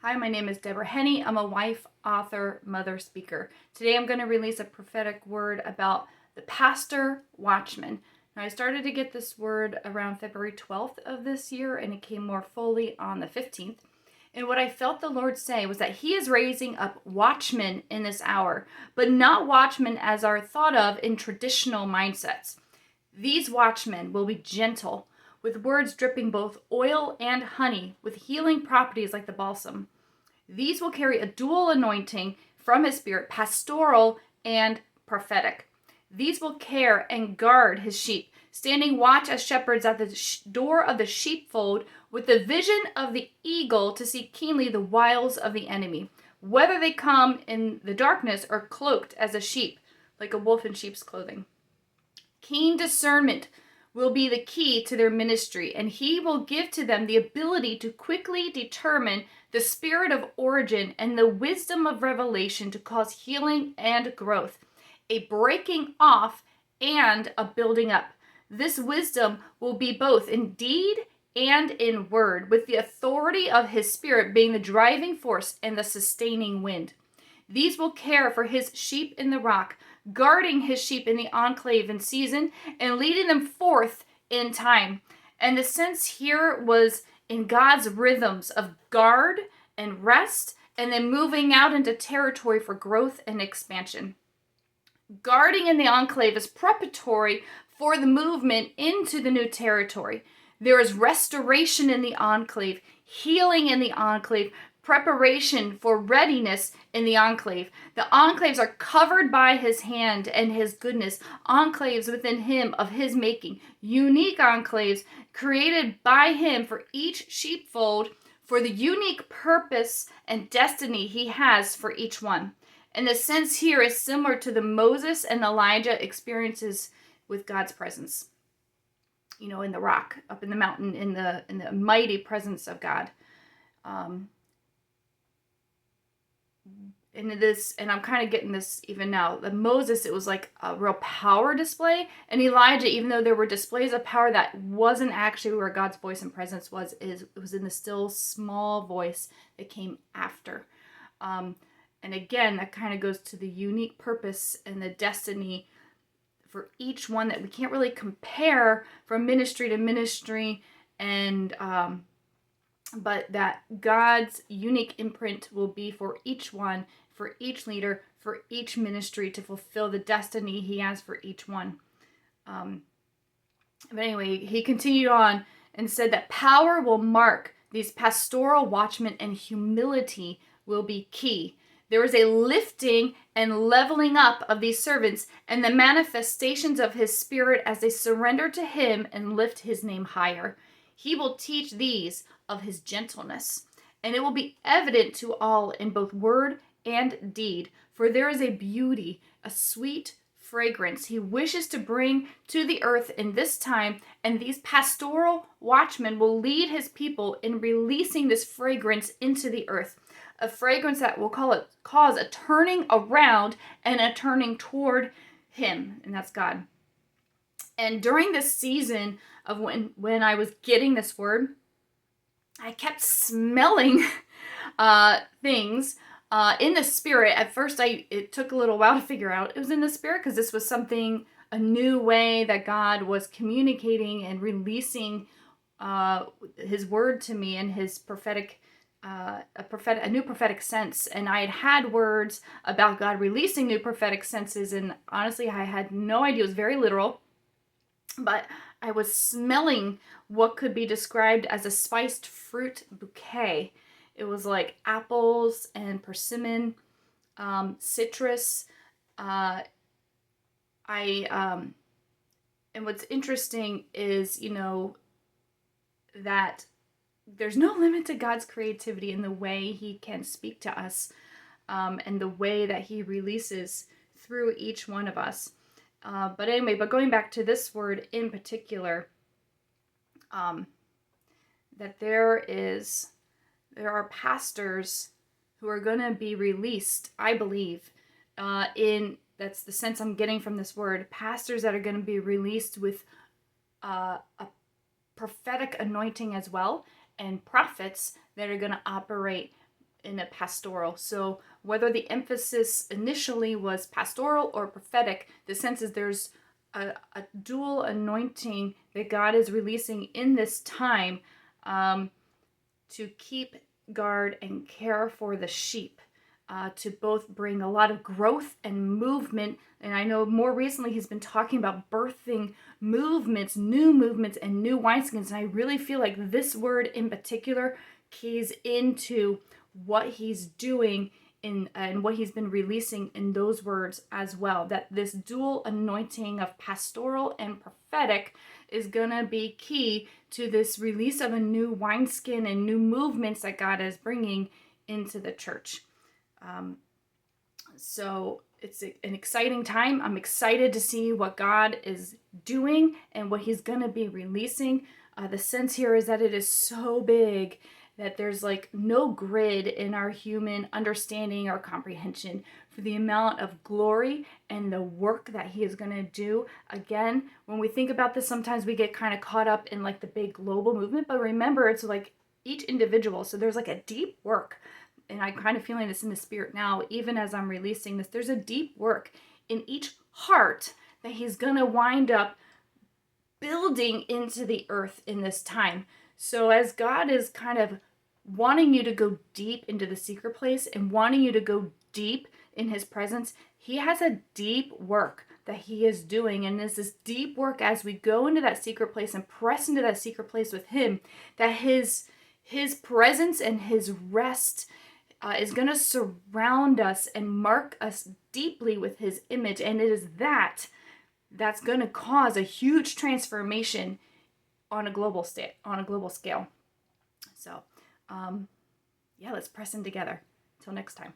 Hi, my name is Deborah Henney. I'm a wife, author, mother, speaker. Today I'm going to release a prophetic word about the pastor watchman. Now, I started to get this word around February 12th of this year, and it came more fully on the 15th. And what I felt the Lord say was that He is raising up watchmen in this hour, but not watchmen as are thought of in traditional mindsets. These watchmen will be gentle, with words dripping both oil and honey, with healing properties like the balsam. These will carry a dual anointing from His Spirit, pastoral and prophetic. These will care and guard His sheep, standing watch as shepherds at the door of the sheepfold with the vision of the eagle to see keenly the wiles of the enemy, whether they come in the darkness or cloaked as a sheep, like a wolf in sheep's clothing. Keen discernment will be the key to their ministry, and He will give to them the ability to quickly determine the spirit of origin and the wisdom of revelation to cause healing and growth, a breaking off and a building up. This wisdom will be both in deed and in word, with the authority of His Spirit being the driving force and the sustaining wind. These will care for His sheep in the rock, guarding His sheep in the enclave in season and leading them forth in time. And the sense here was in God's rhythms of guard and rest, and then moving out into territory for growth and expansion. Guarding in the enclave is preparatory for the movement into the new territory. There is restoration in the enclave, healing in the enclave, preparation for readiness in the enclave. The enclaves are covered by His hand and His goodness, enclaves within Him of His making, unique enclaves created by Him for each sheepfold for the unique purpose and destiny He has for each one. And the sense here is similar to the Moses and Elijah experiences with God's presence. You know, in the rock, up in the mountain, in the mighty presence of God. And I'm kind of getting this even now. The Moses, it was like a real power display, and Elijah, even though there were displays of power, that wasn't actually where God's voice and presence was. It was in the still small voice that came after. And again, that kind of goes to the unique purpose and the destiny for each one that we can't really compare from ministry to ministry, and but that God's unique imprint will be for each one, for each leader, for each ministry to fulfill the destiny He has for each one. But anyway, he continued on and said that power will mark these pastoral watchmen and humility will be key. There is a lifting and leveling up of these servants and the manifestations of His Spirit as they surrender to Him and lift His name higher. He will teach these of His gentleness, and it will be evident to all in both word and deed, for there is a beauty, a sweet fragrance He wishes to bring to the earth in this time, and these pastoral watchmen will lead His people in releasing this fragrance into the earth. A fragrance that will cause a turning around and a turning toward Him, and that's God. And during this season of when I was getting this word, I kept smelling things in the Spirit. At first, it took a little while to figure out it was in the Spirit, because this was something, a new way that God was communicating and releasing His word to me and His prophetic. A new prophetic sense, and I had words about God releasing new prophetic senses, and honestly I had no idea. It was very literal, but I was smelling what could be described as a spiced fruit bouquet. It was like apples and persimmon, citrus. And what's interesting is, that there's no limit to God's creativity in the way He can speak to us, and the way that He releases through each one of us. But going back to this word in particular, that there are pastors who are going to be released, I believe, that's the sense I'm getting from this word, pastors that are going to be released with a prophetic anointing as well, and prophets that are going to operate in a pastoral. So whether the emphasis initially was pastoral or prophetic, the sense is there's a dual anointing that God is releasing in this time to keep guard and care for the sheep, to both bring a lot of growth and movement. And I know more recently he's been talking about birthing movements, new movements, and new wineskins. And I really feel like this word in particular keys into what he's doing and what he's been releasing in those words as well. That this dual anointing of pastoral and prophetic is going to be key to this release of a new wineskin and new movements that God is bringing into the church. So it's an exciting time. I'm excited to see what God is doing and what he's going to be releasing. The sense here is that it is so big that there's like no grid in our human understanding or comprehension for the amount of glory and the work that he is going to do. Again, when we think about this, sometimes we get kind of caught up in like the big global movement, but remember, it's like each individual. So there's like a deep work, and I'm kind of feeling this in the spirit now, even as I'm releasing this, there's a deep work in each heart that he's going to wind up building into the earth in this time. So as God is kind of wanting you to go deep into the secret place and wanting you to go deep in his presence, he has a deep work that he is doing. And this deep work as we go into that secret place and press into that secret place with him, that his presence and his rest is going to surround us and mark us deeply with his image. And it is that's going to cause a huge transformation on a global scale. So, yeah, let's press in together. Till next time.